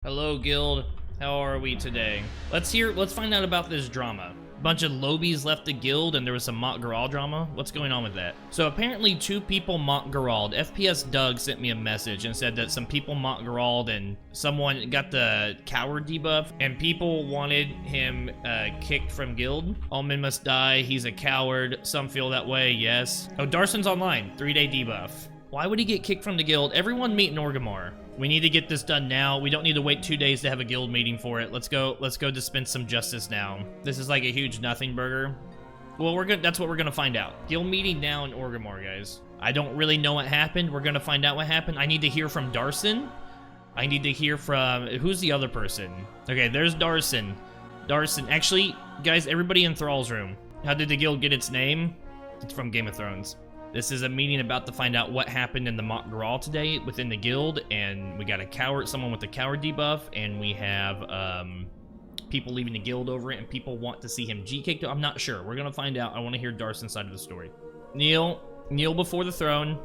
Hello, Guild. How are we today? Let's find out about this drama. Bunch of lobies left the guild and there was some Mak'Gora drama. What's going on with that? So apparently 2 people Mak'Gora'd. FPS Doug sent me a message and said that some people Mak'Gora'd and someone got the coward debuff and people wanted him kicked from guild. All men must die. He's a coward. Some feel that way. Yes. Oh, Darcen's online. 3-day debuff. Why would he get kicked from the guild? Everyone meet in Orgrimmar. We need to get this done now. We don't need to wait 2 days to have a guild meeting for it. Let's go dispense some justice now. This is like a huge nothing burger. Well, that's what we're gonna find out. Guild meeting now in Orgrimmar, guys. I don't really know what happened. We're gonna find out what happened. I need to hear from Darcen. I need to hear from, who's the other person? Okay, there's Darcen. Darcen, actually, guys, everybody in Thrall's room. How did the guild get its name? It's from Game of Thrones. This is a meeting about to find out what happened in the Mak'Gora today within the guild, and we got someone with the coward debuff, and we have people leaving the guild over it, and people want to see him G-kicked. I'm not sure. We're gonna find out. I want to hear Darcen's side of the story. Kneel before the throne.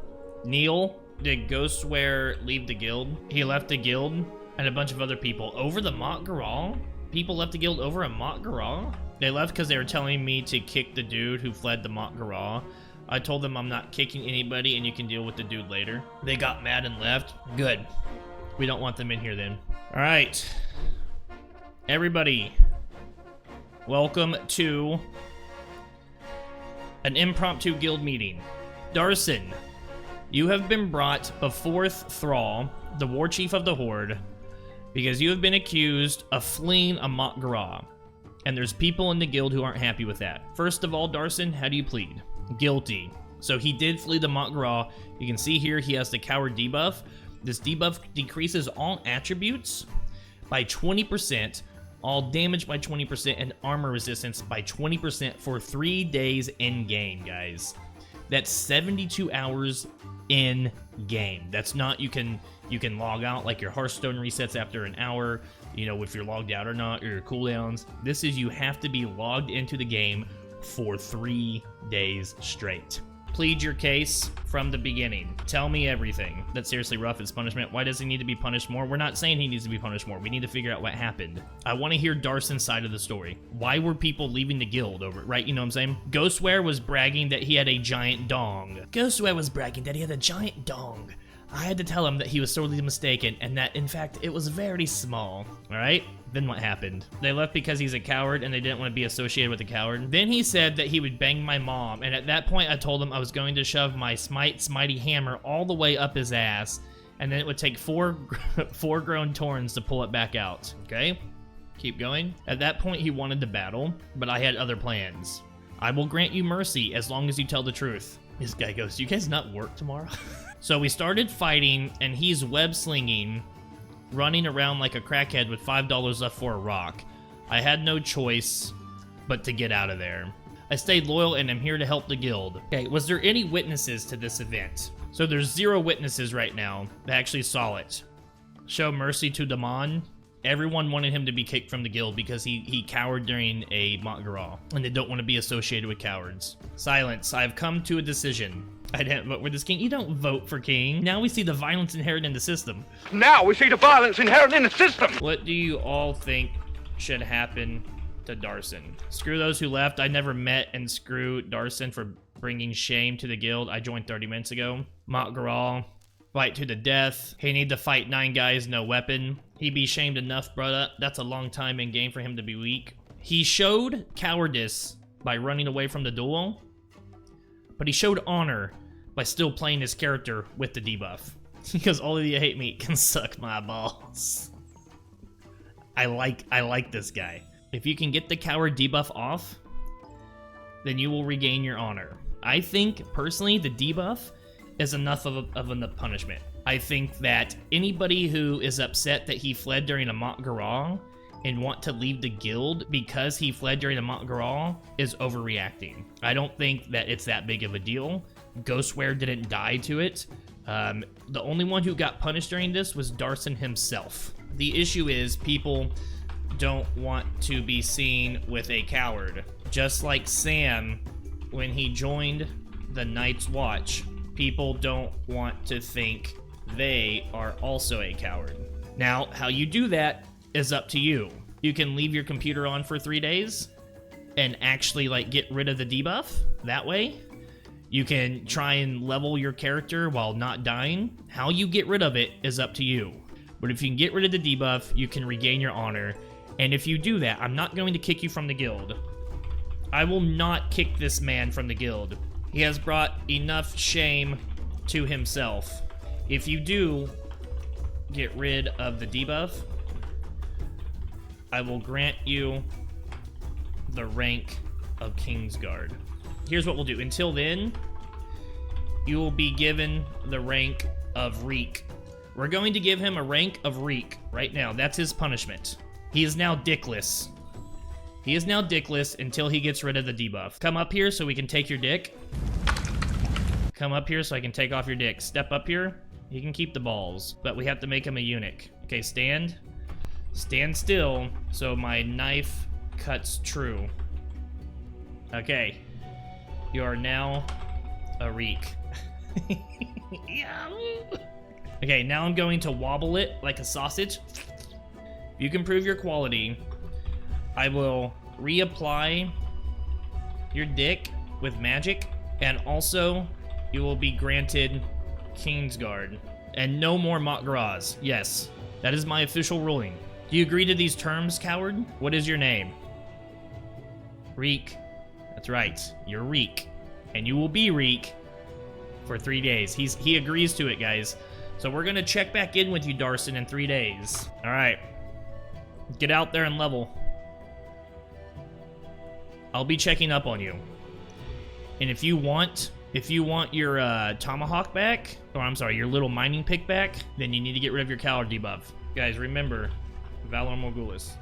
Kneel. Did Ghostware leave the guild? He left the guild, and a bunch of other people over the Mak'Gora. People left the guild over a Mak'Gora. They left because they were telling me to kick the dude who fled the Mak'Gora. I told them I'm not kicking anybody and you can deal with the dude later. They got mad and left. Good. We don't want them in here then. All right. Everybody, welcome to an impromptu guild meeting. Darcen, you have been brought before Thrall, the war chief of the Horde, because you have been accused of fleeing a Mak'Gora. And there's people in the guild who aren't happy with that. First of all, Darcen, how do you plead? Guilty. So he did flee the Mak'Gora. You can see here he has the coward debuff. This debuff decreases all attributes by 20%, all damage by 20%, and armor resistance by 20% for 3 days in game, guys. That's 72 hours in game. That's not you can log out, like your Hearthstone resets after an hour, you know, if you're logged out or not, or your cooldowns. This is you have to be logged into the game for 3 days straight. Plead your case from the beginning. Tell me everything. That's seriously rough. It's punishment. Why does he need to be punished more? We're not saying he needs to be punished more. We need to figure out what happened. I want to hear Darcen's side of the story. Why were people leaving the guild over it, right? You know what I'm saying? Ghostware was bragging that he had a giant dong. Ghostware was bragging that he had a giant dong. I had to tell him that he was sorely mistaken and that, in fact, it was very small. All right? Then what happened? They left because he's a coward and they didn't want to be associated with a coward. Then he said that he would bang my mom, and at that point I told him I was going to shove my mighty hammer all the way up his ass, and then it would take four grown Torns to pull it back out. Okay? Keep going. At that point he wanted to battle, but I had other plans. I will grant you mercy as long as you tell the truth. This guy goes, "Do you guys not work tomorrow?" So we started fighting, and he's web-slinging, running around like a crackhead with $5 left for a rock. I had no choice but to get out of there. I stayed loyal, and I'm here to help the guild. Okay, was there any witnesses to this event? So there's 0 witnesses right now that actually saw it. Show mercy to Damon. Everyone wanted him to be kicked from the guild because he cowered during a Mak'Gora, and they don't want to be associated with cowards. Silence. I've come to a decision. I didn't vote for this king. You don't vote for king. Now we see the violence inherent in the system. Now we see the violence inherent in the system. What do you all think should happen to Darcen? Screw those who left. I never met, and screw Darcen for bringing shame to the guild. I joined 30 minutes ago. Mak'Gora. Fight to the death. He need to fight 9 guys, no weapon. He be shamed enough, brother. That's a long time in game for him to be weak. He showed cowardice by running away from the duel, but he showed honor by still playing his character with the debuff. Because all of you hate me can suck my balls. I like this guy. If you can get the coward debuff off, then you will regain your honor. I think, personally, the debuff is enough of a punishment. I think that anybody who is upset that he fled during a Mak'Gora and want to leave the guild because he fled during a Mak'Gora is overreacting. I don't think that it's that big of a deal. Ghostware didn't die to it. The only one who got punished during this was Darcen himself. The issue is people don't want to be seen with a coward. Just like Sam, when he joined the Night's Watch, people don't want to think they are also a coward. Now, how you do that is up to you. You can leave your computer on for 3 days and actually like get rid of the debuff that way. You can try and level your character while not dying. How you get rid of it is up to you. But if you can get rid of the debuff, you can regain your honor. And if you do that, I'm not going to kick you from the guild. I will not kick this man from the guild. He has brought enough shame to himself. If you do get rid of the debuff, I will grant you the rank of Kingsguard. Here's what we'll do. Until then, you will be given the rank of Reek. We're going to give him a rank of Reek right now. That's his punishment. He is now dickless. He is now dickless until he gets rid of the debuff. Come up here so we can take your dick. Come up here so I can take off your dick. Step up here. You can keep the balls, but we have to make him a eunuch. Okay, stand. Stand still so my knife cuts true. Okay. You are now a Reek. Okay, now I'm going to wobble it like a sausage. If you can prove your quality, I will reapply your dick with magic, and also you will be granted Kingsguard. And no more Mak'Goras. Yes, that is my official ruling. Do you agree to these terms, coward? What is your name? Reek. That's right, you're Reek. And you will be Reek for 3 days. He agrees to it, guys. So we're gonna check back in with you, Darcen, in 3 days. All right, get out there and level. I'll be checking up on you. And if you want your tomahawk back, or I'm sorry, your little mining pick back, then you need to get rid of your coward debuff. Guys, remember, Valor Morgulis.